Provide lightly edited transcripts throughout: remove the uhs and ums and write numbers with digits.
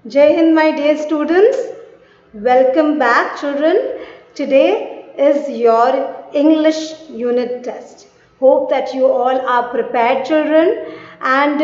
Jai Hind, my dear students. Welcome back, children. Today is your English unit test. Hope that you all are prepared, children. And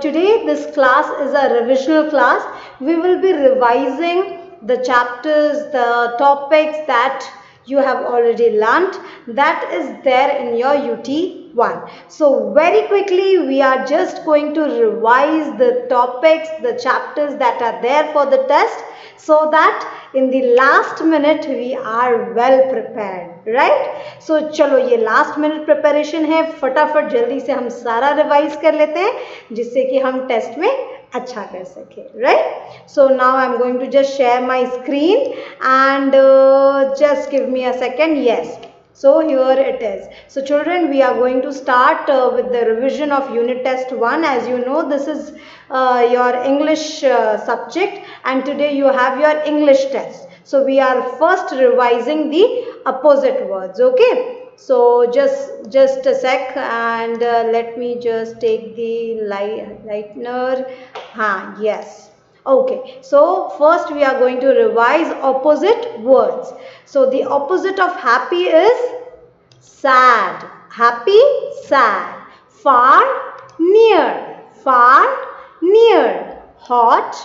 today this class is a revisional class. We will be revising the chapters, the topics that you have already learnt, that is there in your UT1. So very quickly we are just going to revise the topics, the chapters that are there for the test, so that in the last minute we are well prepared, right? So चलो ये last minute preparation है, फटाफट जल्दी से हम सारा revise कर लेते हैं जिससे कि हम test में अच्छा कर सके, right? So now I'm going to just share my screen and just give me a second. Yes, so here it is. So children, we are going to start with the revision of unit test 1. As you know, this is your English subject, and today you have your English test. So we are first revising the opposite words, okay? So just a sec, and let me just take the lightener. Yes. Okay, so first we are going to revise opposite words. So the opposite of happy is sad. Happy, sad. Far, near. Far, near. Hot,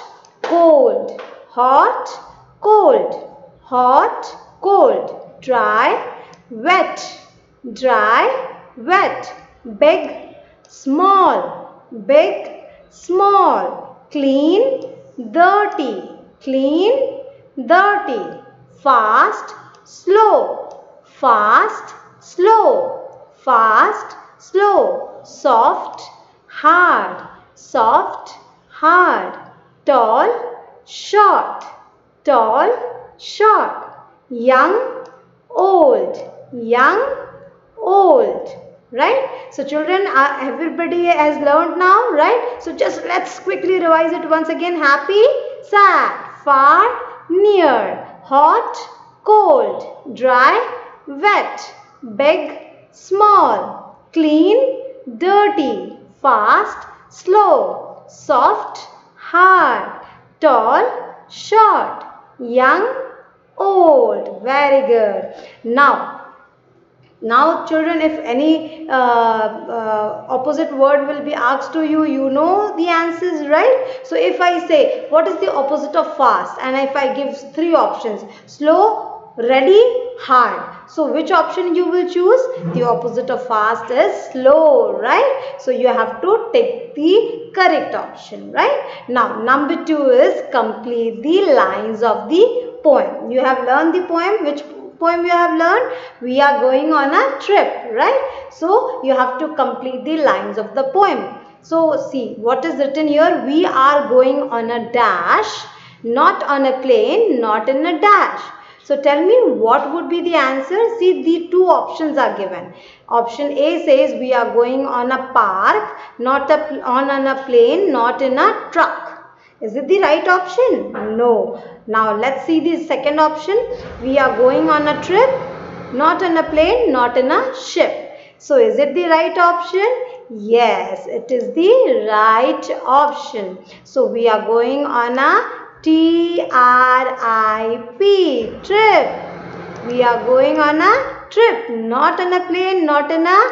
cold. Hot, cold. Hot, cold. Dry, wet. Dry, wet. Big, small. Big, small. Clean, dirty. Clean, dirty. Fast, slow. Fast, slow. Fast, slow. Soft, hard. Soft, hard. Tall, short. Tall, short. Young, old. Young, old. Right? So children, everybody has learned now, right? So just let's quickly revise it once again. Happy, sad. Far, near. Hot, cold. Dry, wet. Big, small. Clean, dirty. Fast, slow. Soft, hard. Tall, short. Young, old. Very good. Now children, if any opposite word will be asked to you, you know the answers, right? So if I say what is the opposite of fast, and if I give three options: slow, ready, hard. So which option you will choose? The opposite of fast is slow, right? So you have to take the correct option, right? Now number 2 is complete the lines of the poem. You have learned the poem. Which poem you have learned? We are going on a trip, right? So you have to complete the lines of the poem. So see what is written here. We are going on a dash, not on a plane, not in a dash. So tell me what would be the answer. See, the two options are given. Option A says we are going on a park, not on a plane, not in a truck. Is it the right option? No. Now let's see the second option. We are going on a trip, not on a plane, not in a ship. So is it the right option? Yes, it is the right option. So we are going on a trip, trip. We are going on a trip, not on a plane, not in a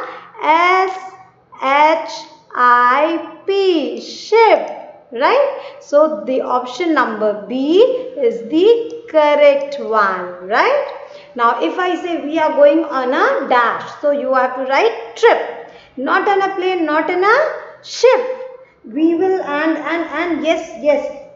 ship, ship. Right? So the option number B is the correct one, right? Now if I say we are going on a dash, so you have to write trip, not on a plane, not in a ship. We will and yes.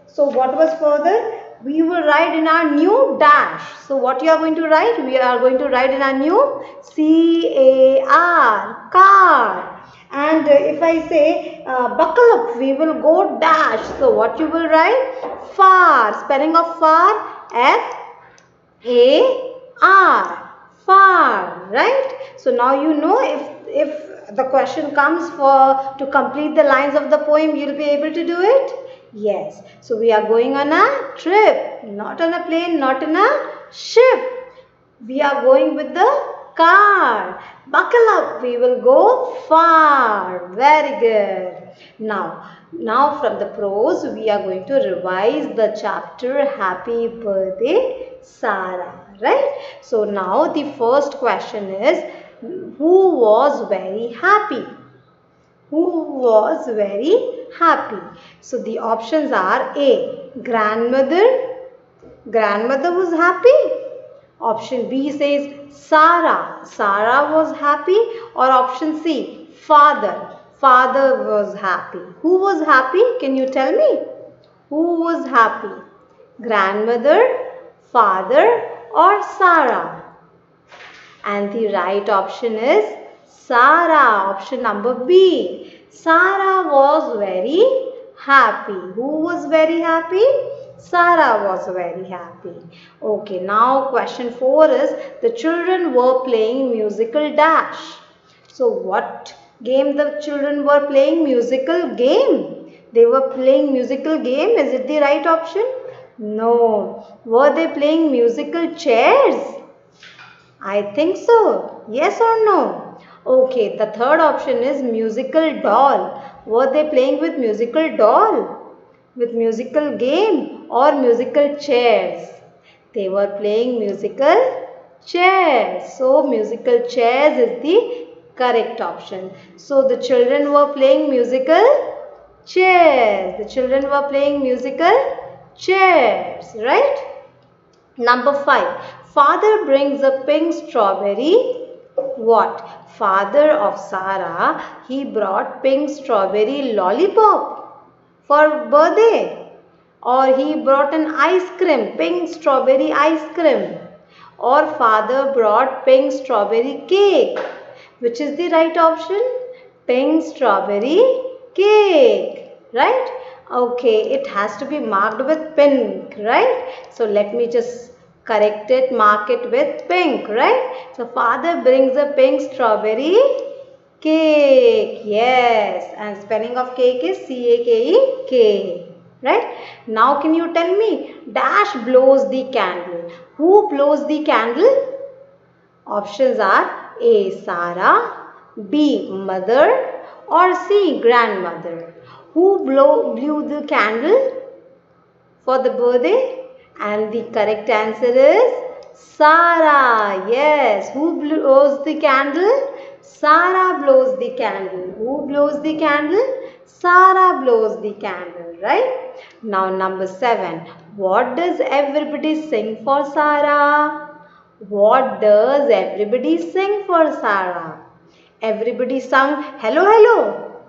So what was further? We will write in our new dash. So what you are going to write? We are going to write in our new C-A-R, car. And if I say buckle up, we will go dash. So what you will write? Far. Spelling of far, F-A-R. Far. Right? So now you know if the question comes to complete the lines of the poem, you will be able to do it. Yes. So we are going on a trip, not on a plane, not in a ship. We are going with the car. Buckle up, we will go far. Very good. Now from the prose, we are going to revise the chapter Happy Birthday Sarah. Right? So now the first question is, who was very happy? Who was very happy? So the options are A. Grandmother. Grandmother was happy. Option B says Sarah. Sarah was happy. Or option C. Father. Father was happy. Who was happy? Can you tell me? Who was happy? Grandmother, father, or Sarah? And the right option is Sarah. Option number B. Sarah was very happy. Who was very happy? Sarah was very happy. Okay, now question 4 is, the children were playing musical dash. So what game the children were playing? Musical game. They were playing musical game. Is it the right option? No. Were they playing musical chairs? I think so. Yes or no? Okay, the third option is musical doll. Were they playing with musical doll? With musical game or musical chairs? They were playing musical chairs. So, musical chairs is the correct option. So, the children were playing musical chairs. The children were playing musical chairs, right? Number 5. Father brings a pink strawberry. What? Father of Sarah, he brought pink strawberry lollipop for birthday. Or he brought an ice cream, pink strawberry ice cream. Or father brought pink strawberry cake. Which is the right option? Pink strawberry cake. Right? Okay, it has to be marked with pink, right? So let me just correct it, mark it with pink, right? So father brings a pink strawberry cake. Yes, and spelling of cake is C-A-K-E-K. Right? Now can you tell me, dash blows the candle. Who blows the candle? Options are A. Sarah, B. Mother, or C. Grandmother. Who blew the candle for the birthday? And the correct answer is Sarah. Yes. Who blows the candle? Sarah blows the candle. Who blows the candle? Sarah blows the candle. Right? Now number 7. What does everybody sing for Sarah? What does everybody sing for Sarah? Everybody sung hello hello,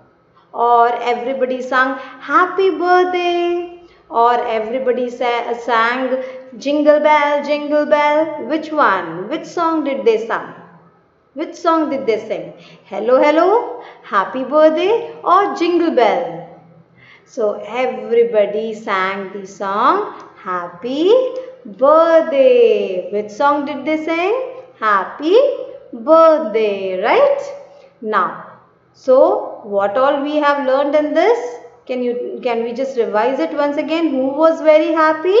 or everybody sang happy birthday, or everybody sang jingle bell. Which one? Which song did they sing? Which song did they sing? Hello hello, happy birthday, or jingle bell? So everybody sang the song happy birthday. Which song did they sing? Happy birthday, right? Now, so what all we have learned in this? Can we just revise it once again? Who was very happy?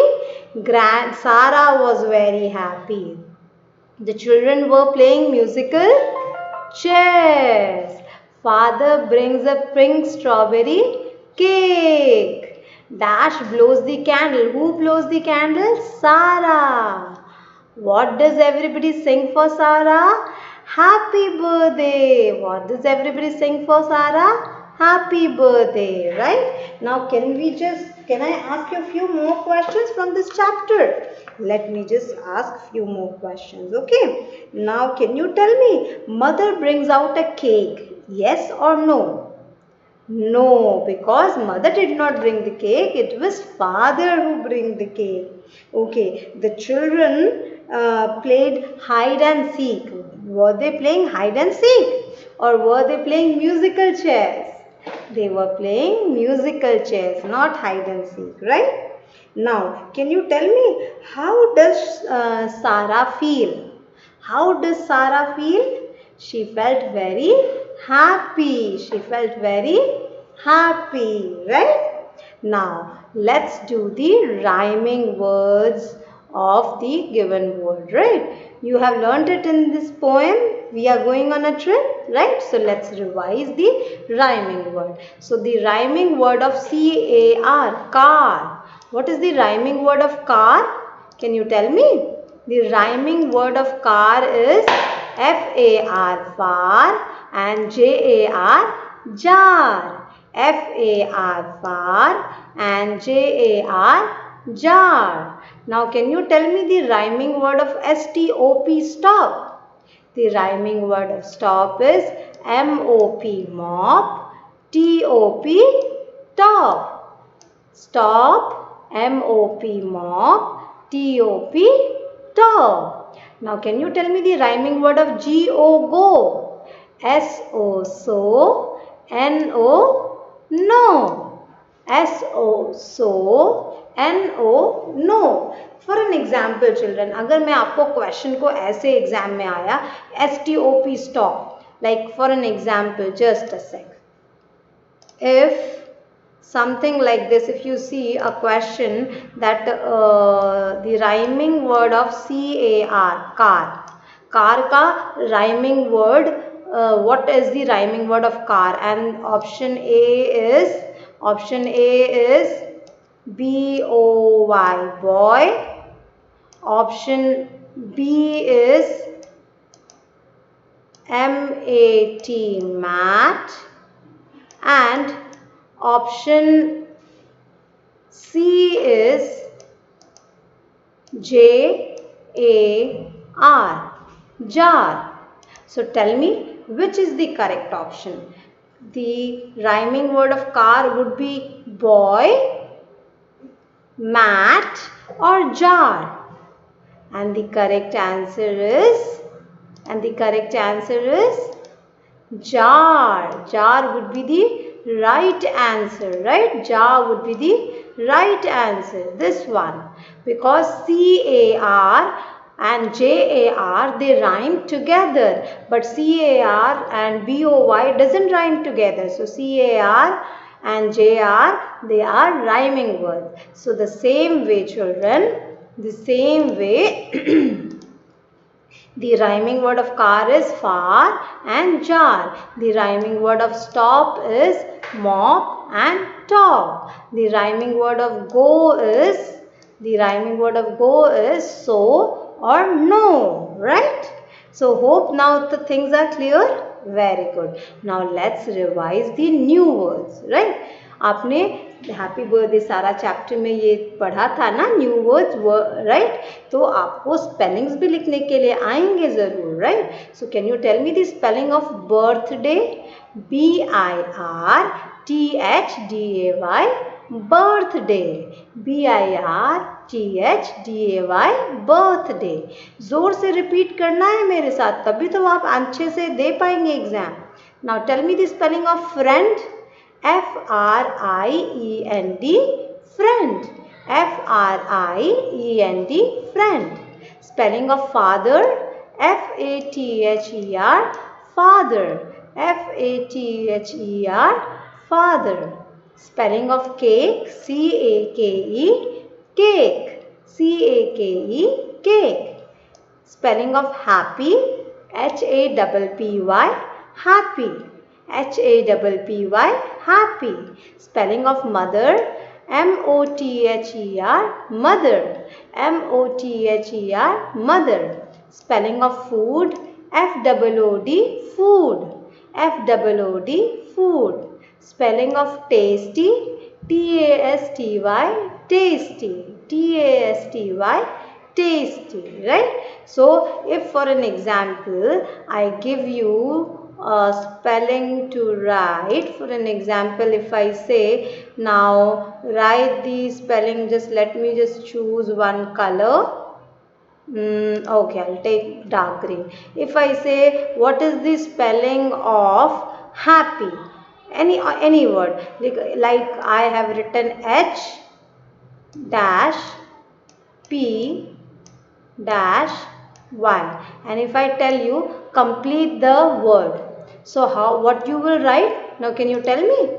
Sarah was very happy. The children were playing musical chairs. Father brings a pink strawberry cake. Dash blows the candle. Who blows the candle? Sarah. What does everybody sing for Sarah? Happy birthday. What does everybody sing for Sarah? Happy birthday, right? Now can I ask you a few more questions from this chapter? Let me just ask few more questions, okay? Now can you tell me, mother brings out a cake, yes or no? No, because mother did not bring the cake, it was father who bring the cake. Okay, the children played hide and seek. Were they playing hide and seek or were they playing musical chairs? They were playing musical chairs, not hide and seek, right? Now, can you tell me, how does Sarah feel? How does Sarah feel? She felt very happy. She felt very happy, right? Now, let's do the rhyming words of the given word, right? You have learnt it in this poem. We are going on a trip, right? So let's revise the rhyming word. So the rhyming word of C-A-R, car. What is the rhyming word of car? Can you tell me? The rhyming word of car is F-A-R, far, and J-A-R, jar. F-A-R, far, and Jar, jar. Now can you tell me the rhyming word of S-T-O-P, stop? The rhyming word of stop is M-O-P, mop, T-O-P, top. Stop, M-O-P, mop, T-O-P, top. Now can you tell me the rhyming word of G-O, go? S-O, so, N-O, no. S-O, so, N-O, no. For an example children, अगर मैं आपको question को ऐसे exam में आया S-T-O-P, stop. Like for an example, just a sec. If something like this, if you see a question that the rhyming word of C-A-R, car ka rhyming word, what is the rhyming word of car? And option A is B-O-Y, boy. Option B is M-A-T, mat. And option C is J-A-R, jar. So tell me which is the correct option. The rhyming word of car would be boy, mat, or jar. And the correct answer is jar. Jar would be the right answer, right? Jar would be the right answer. This one. Because C-A-R and J-A-R, they rhyme together. But C-A-R and B-O-Y doesn't rhyme together. So C-A-R and J-R, they are rhyming words. So the same way children, the same way the rhyming word of car is far and jar. The rhyming word of stop is mop and top. The rhyming word of go is so or no, right? So hope now the things are clear. Very good. Now let's revise the new words, right? आपने happy birthday सारा chapter में ये पढ़ा था ना, new words, right? तो आपको spellings भी लिखने के लिए आएंगे ज़रूर, right? So can you tell me the spelling of birthday? B-I-R-T-H-D-A-Y, birthday. B-I-R-T-H-D-A-Y, birthday. जोर से रिपीट करना है मेरे साथ, तभी तो आप अच्छे से दे पाएंगे exam. Now tell me the spelling of friend. F-R-I-E-N-D, friend. F-R-I-E-N-D, friend. Spelling of father. F-A-T-H-E-R, father. F-A-T-H-E-R, father. Spelling of cake. C-A-K-E, cake. C-A-K-E, cake. Spelling of happy. H-A-P-P-Y, happy. H-A-P-P-Y, happy. Spelling of mother. M-O-T-H-E-R, mother. M-O-T-H-E-R, mother. Spelling of food. F-O-O-D, food. F-O-O-D, food. Spelling of tasty. T-A-S-T-Y, tasty. T-A-S-T-Y, tasty, right? So if for an example I give you a spelling to write, for an example if I say now write the spelling, just let me just choose one color. Okay, I'll take dark green. If I say what is the spelling of happy, any word, like I have written H dash P dash Y, and if I tell you complete the word, so what you will write? Now can you tell me?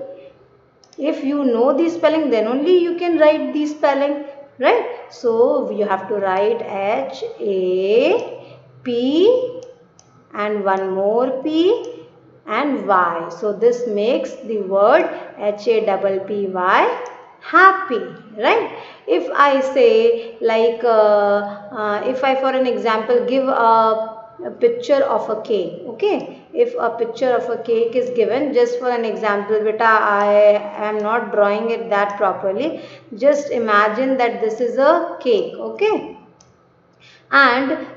If you know the spelling, then only you can write the spelling, right? So you have to write H-A-P-P-Y, P and one more P and Y. So this makes the word HAPPY, happy, right? If I say like, if I for an example give a picture of a cake, okay? If a picture of a cake is given, just for an example, beta, I am not drawing it that properly. Just imagine that this is a cake, okay? And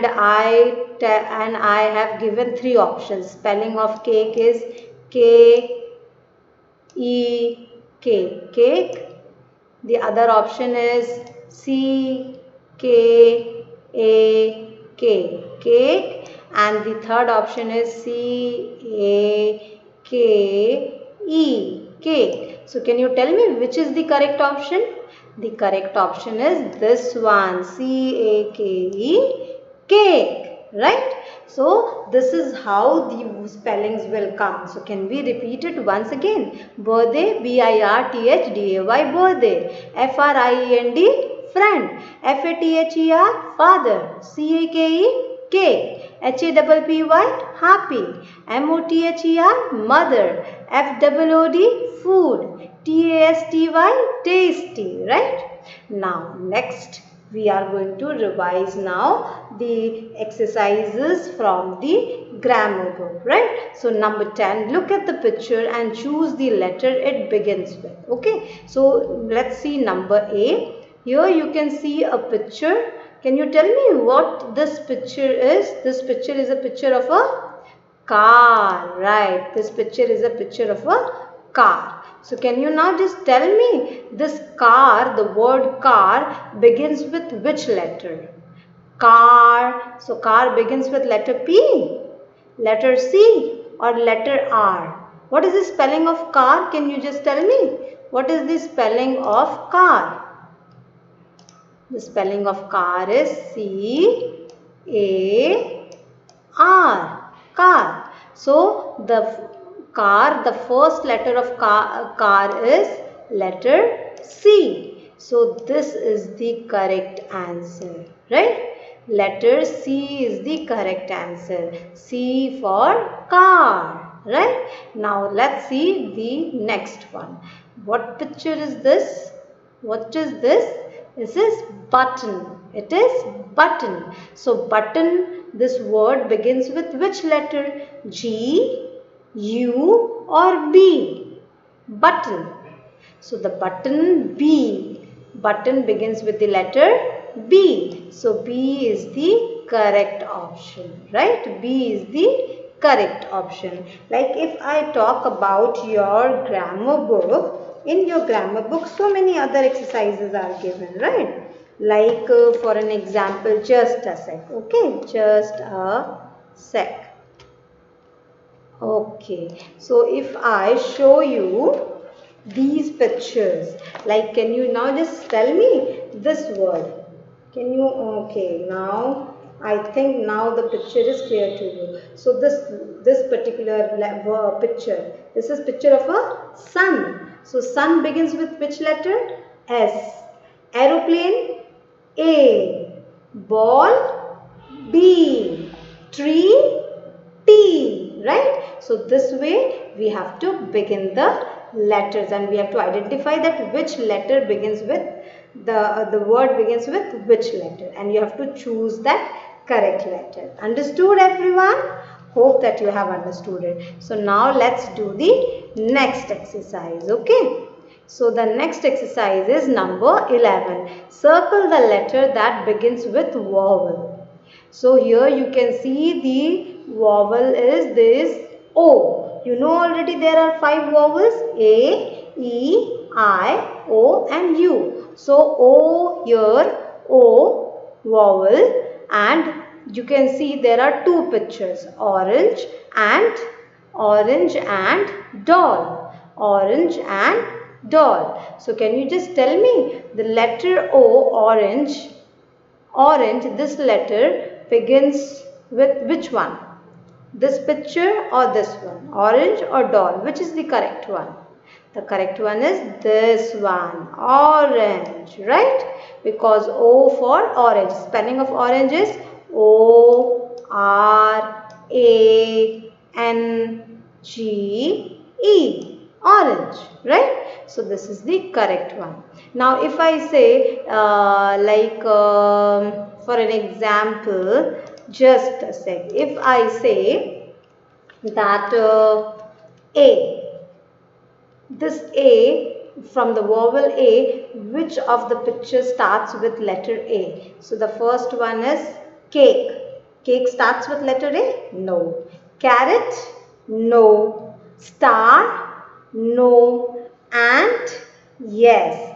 I have given three options. Spelling of cake is K E K, cake. The other option is C K A K, cake, and the third option is C A K E, cake. So can you tell me which is the correct option? The correct option is this one, C A K E, cake, right? So this is how the spellings will come. So can we repeat it once again? Birthday, BIRTHDAY, birthday. FRIEND, friend. FATHER, father. CAKE, cake. HAPPY, happy. MOTHER, mother. FOOD, food. TASTY, tasty, right? Now next we are going to revise now the exercises from the grammar book, right? So number 10, look at the picture and choose the letter it begins with, okay? So let's see number A. Here you can see a picture. Can you tell me what this picture is? This picture is a picture of a car, right? This picture is a picture of a car. So can you now just tell me, this car, the word car begins with which letter? Car. So car begins with letter P, letter C, or letter R? What is the spelling of car? Can you just tell me? What is the spelling of car? The spelling of car is C-A-R, car. So the car, the first letter of car is letter C. So this is the correct answer, right? Letter C is the correct answer. C for car, right? Now let's see the next one. What picture is this? What is this? This is button. It is button. So button, this word begins with which letter? G, U or B? Button. So the button B. Button begins with the letter B. So B is the correct option, right? B is the correct option. Like if I talk about your grammar book, in your grammar book so many other exercises are given, right? Like for an example, just a sec, okay? Just a sec. Okay, so if I show you these pictures, like can you now just tell me this word? Can you, okay, now I think now the picture is clear to you. So this particular picture, this is picture of a sun. So sun begins with which letter? S. Aeroplane, A. Ball, B. Tree, T, right? So this way we have to begin the letters and we have to identify that which letter begins with the word begins with which letter, and you have to choose that correct letter. Understood everyone? Hope that you have understood it. So now let's do the next exercise, okay? So the next exercise is number 11. Circle the letter that begins with vowel. So here you can see the vowel is this O. You know already there are 5 vowels: A, E, I, O and U. So O here, O vowel, and you can see there are 2 pictures, orange and doll. Orange and doll. So can you just tell me the letter O, orange, this letter begins with which one? This picture or this one? Orange or doll? Which is the correct one? The correct one is this one, orange, right? Because O for orange. Spelling of orange is Orange, orange, right? So this is the correct one. Now if I say for an example, just a sec, if I say that A, this A, from the vowel A, which of the pictures starts with letter A? So the first one is cake. Cake starts with letter A? No. Carrot? No. Star? No. Ant? Yes.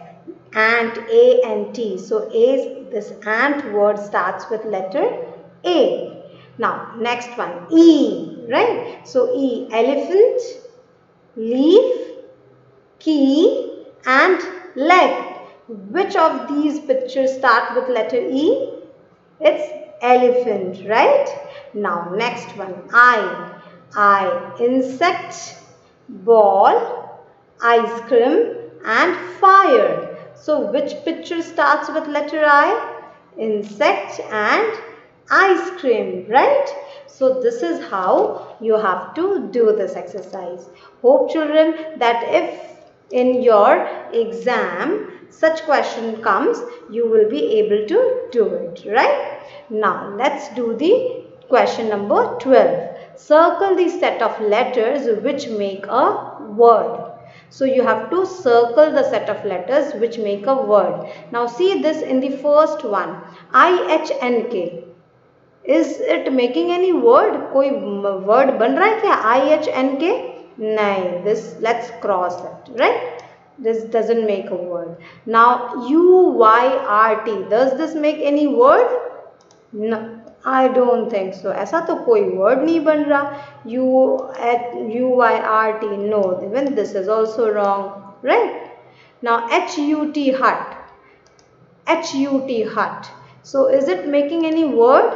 Ant, A and T. So this ant word starts with letter A. Now next one, E, right? So E, elephant, leaf, key and leg. Which of these pictures start with letter E? It's elephant, right? Now next one, I, insect, ball, ice cream and fire. So which picture starts with letter I? Insect and ice cream, right? So this is how you have to do this exercise. Hope children that if in your exam such question comes, you will be able to do it, right? Now let's do the question number 12. Circle the set of letters which make a word. So you have to circle the set of letters which make a word. Now see this in the first one, IHNK. Is it making any word? कोई word बन रहा है क्या? IHNK? नहीं. This, let's cross it, right? This doesn't make a word. Now UYRT. Does this make any word? No. I don't think so. ऐसा तो कोई word नहीं बन रहा. UYRT. No. Even this is also wrong, right? Now HUT, hut. HUT, hut. So is it making any word?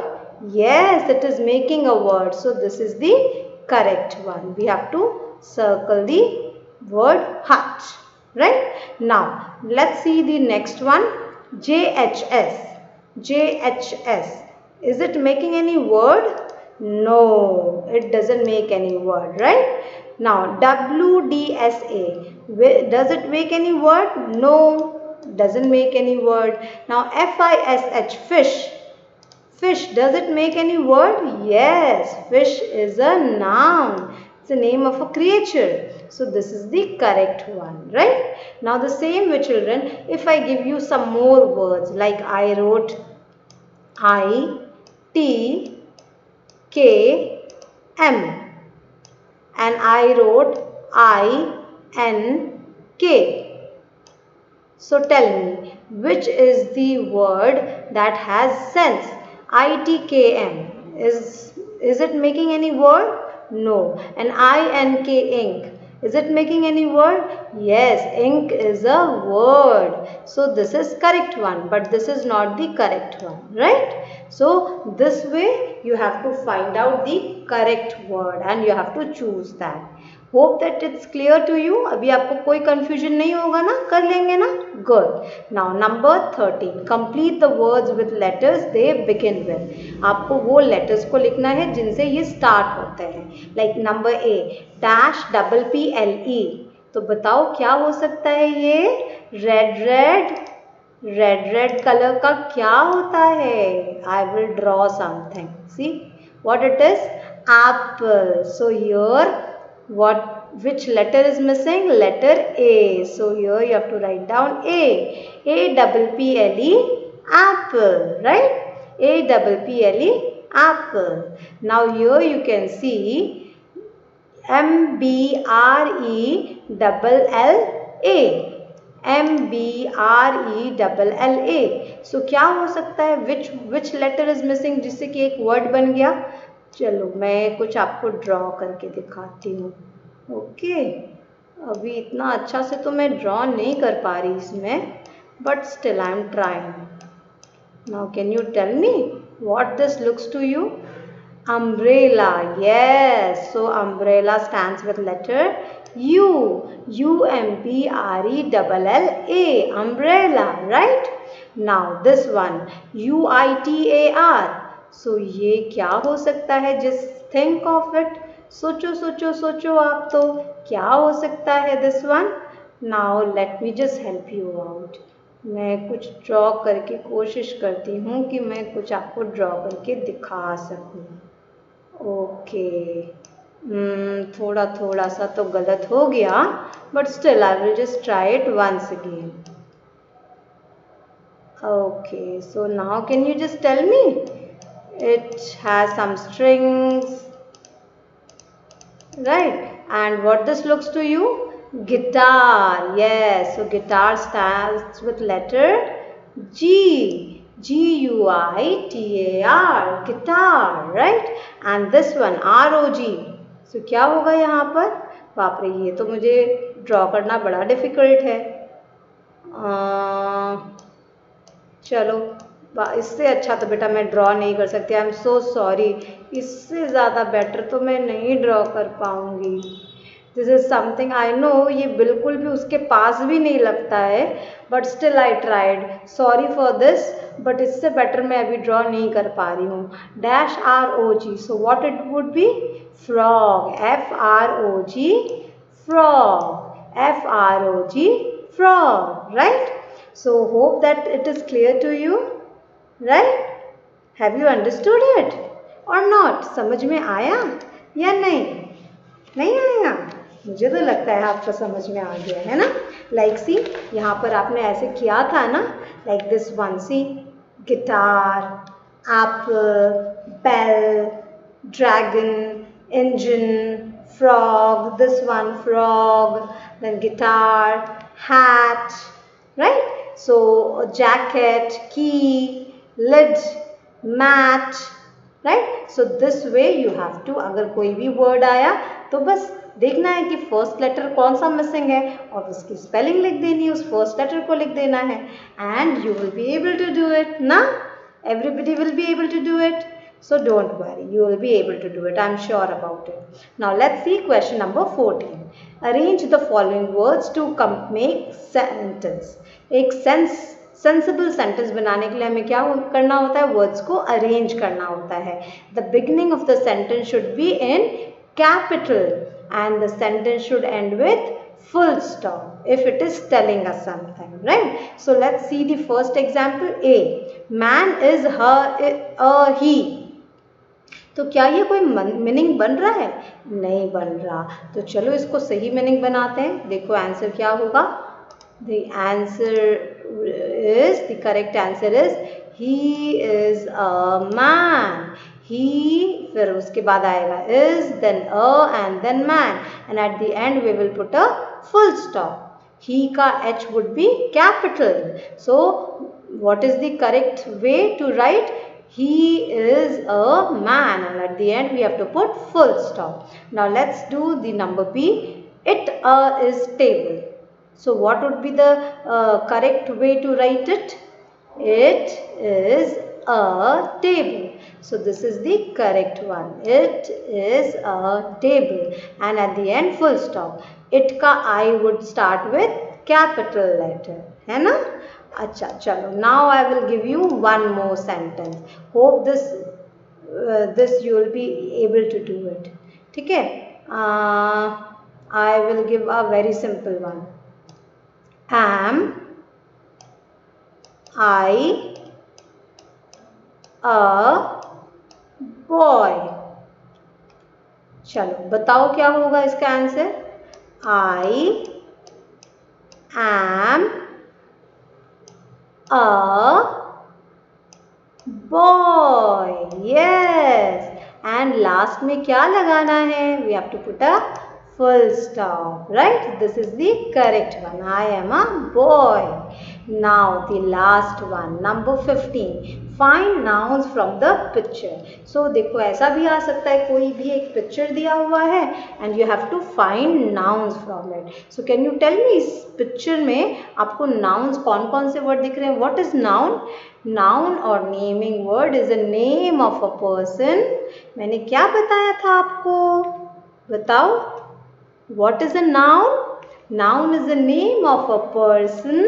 Yes, it is making a word. So this is the correct one. We have to circle the word hut. Right? Now, let's see the next one. JHS. JHS. Is it making any word? No, it doesn't make any word. Right? Now, WDSA. Does it make any word? No, doesn't make any word. Now, FISH. Fish. Fish, does it make any word? Yes, fish is a noun. It's the name of a creature. So this is the correct one, right? Now the same way children, if I give you some more words, like I wrote I, T, K, M and I wrote I, N, K. So tell me, which is the word that has sense? ITKM. Is it making any word? No. And INK, ink. Is it making any word? Yes, ink is a word. So this is correct one, but this is not the correct one, right? So this way you have to find out the correct word and you have to choose that. Hope that it's clear to you. अभी आपको कोई confusion नहीं होगा ना? कर लेंगे ना? Good. Now number 13. Complete the words with letters they begin with. आपको वो letters को लिखना है जिनसे ये start होते हैं. Like number A. Dash double PLE. तो बताओ क्या हो सकता है ये? Red color का क्या होता है? I will draw something. See what it is? Apple. So here which letter is missing? Letter A. So here you have to write down A. APPLE, apple, right? APPLE, apple. Now here you can see MBRELLA. MBRELLA. So क्या हो सकता है? Which letter is missing जिससे कि एक word बन गया? चलो मैं कुछ आपको ड्रॉ करके दिखाती हूँ. ओके, अभी इतना अच्छा से तो मैं ड्रॉ नहीं कर पा रही इसमें, but still I am trying. Now can you tell me what this looks to you? Umbrella. Yes, so umbrella stands with letter U. UMBRELLA. Umbrella, right? Now this one, UITAR. सो ये क्या हो सकता है? Just think of it. सोचो सोचो सोचो आप तो क्या हो सकता है this one. Now let me just help you out. मैं कुछ ड्रॉ करके कोशिश करती हूँ कि मैं कुछ आपको ड्रॉ करके दिखा सकूँ. ओके, थोड़ा थोड़ा सा तो गलत हो गया, but still I will just try it once again. Okay, so now can you just tell me? It has some strings, right? And what this looks to you? Guitar. Yes, so guitar starts with letter G. Guitar, guitar, right? And this one ROG. So क्या होगा यहाँ पर? बाप रे, ये तो मुझे draw करना बड़ा डिफिकल्ट है. चलो, इससे अच्छा तो बेटा मैं ड्रॉ नहीं कर सकती. I am so sorry. इससे ज़्यादा बेटर तो मैं नहीं ड्रॉ कर पाऊँगी. This is something I know. ये बिल्कुल भी उसके पास भी नहीं लगता है, but still I tried. Sorry for this, but इससे बेटर मैं अभी ड्रॉ नहीं कर पा रही हूँ. -ROG. So what it would be? Frog. FROG, frog. FROG, frog, right? So hope that it is clear to you, right? Have you understood it or not? समझ में आया या नहीं? नहीं आया? मुझे तो लगता है आपको समझ में आ गया है ना. Like see, यहाँ पर आपने ऐसे किया था ना, like this one. See, guitar, apple, bell, dragon, engine, frog. This one frog, then guitar, hat, right? So jacket, key, lid, mat, right? So this way you have to, अगर कोई भी word आया तो बस देखना है कि फर्स्ट लेटर कौन सा मिसिंग है और उसकी स्पेलिंग लिख देनी है, उस फर्स्ट लेटर को लिख देना है, and you will be able to do it ना. Everybody will be able to do it. So don't worry, you will be able to do it. I'm sure about it. Now let's see question number 14. Arrange the following words to make sentence. एक sensible sentence बनाने के लिए हमें क्या करना होता है? Words को अरेंज करना होता है. The beginning of the sentence should be in capital and the sentence should end with full stop if it is telling us something, right? So let's see the first example. A. Man is a he. तो क्या ये कोई meaning बन रहा है? नहीं बन रहा. तो चलो इसको सही मीनिंग बनाते हैं. देखो आंसर क्या होगा. The correct answer is he is a man. He, फिर उसके बाद आएगा is, then a and then man, and at the end we will put a full stop. He का H would be capital. So what is the correct way to write? He is a man, and at the end we have to put full stop. Now let's do the number B. It is table. So what would be the correct way to write it? It is a table. So this is the correct one. It is a table, and at the end full stop. It का I would start with capital letter, है ना. अच्छा चलो, now I will give you one more sentence. Hope this you will be able to do it. ठीक है. I will give a very simple one. Am I a boy? चलो बताओ क्या होगा इसका answer. I am a boy. Yes. And last में क्या लगाना है? We have to put a full stop, right? This is the correct one. I am a boy. Now the last one, number 15. Find nouns from the picture. So देखो ऐसा भी आ सकता है, कोई भी एक पिक्चर दिया हुआ है and you have to find nouns from it. So can you tell me इस पिक्चर में आपको nouns कौन कौन से वर्ड दिख रहे हैं? What is noun? Noun or naming word is a name of a person. मैंने क्या बताया था आपको? बताओ. What is a noun? Noun is the name of a person,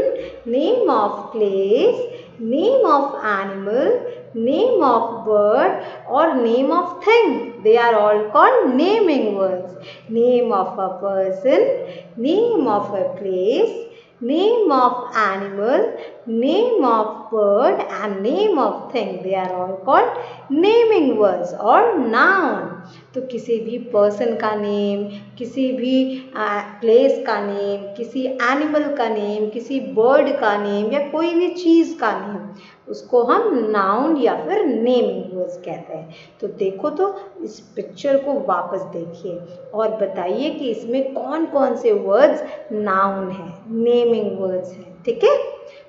name of place, name of animal, name of bird or name of thing. They are all called naming words. Name of a person, name of a place, name of animal, name of bird and name of thing. They are all called naming words or noun. तो किसी भी person का name, किसी भी place का name, किसी animal का name, किसी बर्ड का नेम या कोई भी चीज़ का नेम, उसको हम नाउन या फिर नेमिंग वर्ड्स कहते हैं। तो देखो तो इस पिक्चर को वापस देखिए और बताइए कि इसमें कौन कौन से वर्ड्स नाउन हैं, नेमिंग वर्ड्स हैं। ठीक है,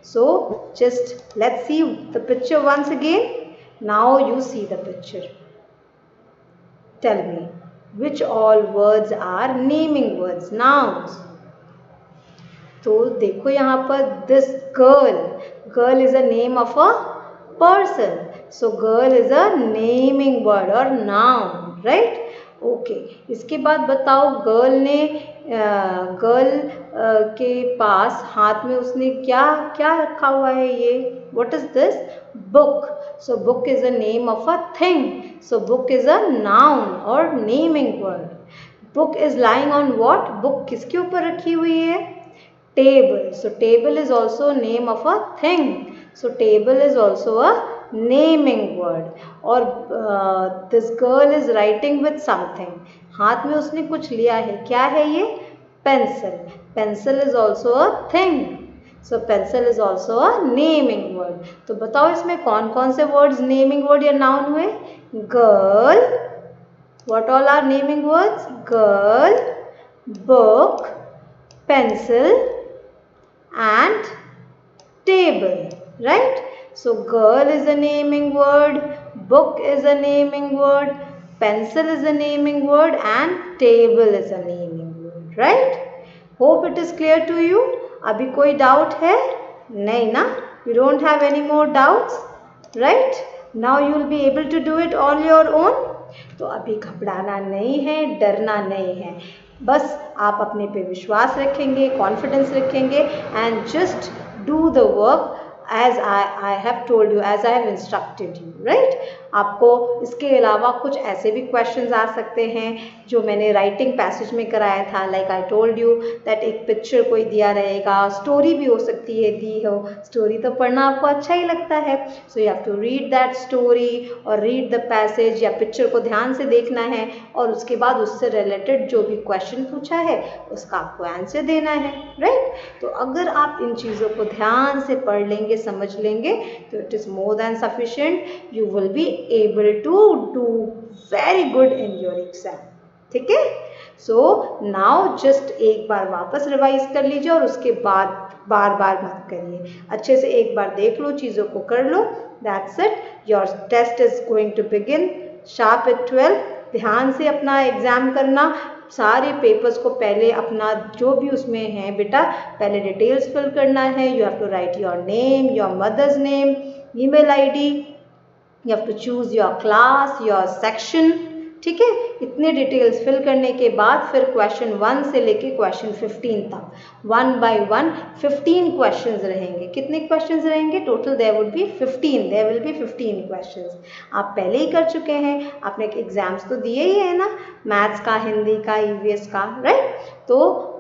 so just let's see the picture once again. Now you see the picture. Tell me which all words are naming words, nouns. तो देखो यहाँ पर this girl is a name of a person, so girl is a naming word or noun, right? Okay, इसके बाद बताओ girl के पास हाथ में उसने क्या क्या रखा हुआ है? ये what is this? Book. So book is a name of a thing. So book is a noun or naming word. Book is lying on what? Book किसके ऊपर रखी हुई है? Table. So table is also a name of a thing. So table is also a naming word. और this girl is writing with something. हाथ में उसने कुछ लिया है, क्या है ये? Pencil. Pencil is also a thing. So pencil is also a naming word. तो बताओ इसमें कौन कौन से words naming word या noun हुए? Girl. What all are naming words? Girl, book, pencil and table, right? So girl is a naming word, book is a naming word, pencil is a naming word and table is a naming word, right? Hope it is clear to you. अभी कोई doubt है? नहीं ना? You don't have any more doubts, right? Now you will be able to do it on your own. तो अभी घबराना नहीं है, डरना नहीं है, बस आप अपने पे विश्वास रखेंगे, कॉन्फिडेंस रखेंगे and just do the work as I have told you, as I have instructed you, right? आपको इसके अलावा कुछ ऐसे भी क्वेश्चंस आ सकते हैं जो मैंने राइटिंग पैसेज में कराया था। Like I told you that एक पिक्चर कोई दिया रहेगा, स्टोरी भी हो सकती है दी हो, स्टोरी तो पढ़ना आपको अच्छा ही लगता है, so you have to read that story और रीड द पैसेज या पिक्चर को ध्यान से देखना है और उसके बाद उससे रिलेटेड जो भी क्वेश्चन पूछा है उसका आपको आंसर देना है, राइट? तो अगर आप इन चीज़ों को ध्यान से पढ़ लेंगे, समझ लेंगे तो it is more than sufficient, you will be able to do very good in your exam. ठीक है, सो नाउ जस्ट एक बार वापस रिवाइज कर लीजिए और उसके बाद बार बार मत करिए, अच्छे से एक बार देख लो, चीज़ों को कर लो, that's it. Your test is going to begin sharp at 12। ध्यान से अपना एग्जाम करना, सारे पेपर्स को पहले अपना जो भी उसमें है बेटा पहले डिटेल्स फिल करना है। You have to write your name, your mother's name, email ID, you have to choose your class, your section. ठीक है, इतने डिटेल्स फिल करने के बाद फिर क्वेश्चन 1 से लेके क्वेश्चन 15 तक 1 by 1 15 क्वेश्चंस रहेंगे। कितने क्वेश्चंस रहेंगे? Total there would be 15, there will be 15 questions. आप पहले ही कर चुके हैं, आपने एग्जाम्स तो दिए ही है ना, मैथ्स का, हिंदी का, ईवीएस का, राइट? तो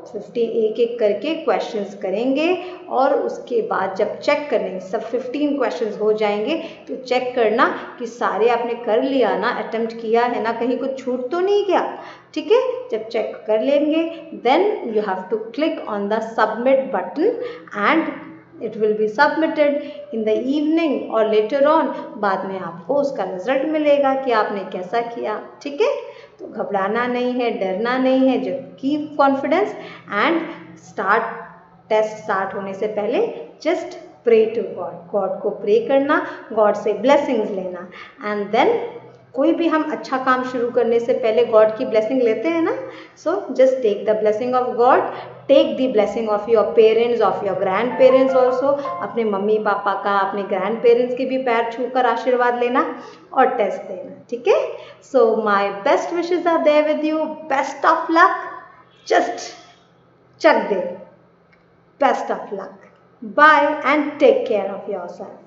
15 एक एक करके क्वेश्चंस करेंगे और उसके बाद जब चेक करेंगे सब 15 क्वेश्चंस हो जाएंगे तो चेक करना कि सारे आपने कर लिया ना, अटेम्प्ट किया है ना, कहीं कुछ छूट तो नहीं गया। ठीक है, जब चेक कर लेंगे then you have to click on the submit button and it will be submitted in the evening और लेटर ऑन बाद में आपको उसका रिजल्ट मिलेगा कि आपने कैसा किया। ठीक है, तो घबराना नहीं है, डरना नहीं है, जब keep confidence and start. Test start होने से पहले just pray to God, God को प्रे करना, गॉड से ब्लेसिंग्स लेना एंड देन कोई भी हम अच्छा काम शुरू करने से पहले गॉड की ब्लेसिंग लेते हैं ना, so just take the blessing of God, take the blessing of your parents, of your grandparents also. अपने मम्मी पापा का, अपने ग्रैंड पेरेंट्स के भी पैर छूकर आशीर्वाद लेना और टेस्ट देना। ठीक है, so my best wishes are there with you, best of luck, just चक दे, best of luck, bye and take care of yourself.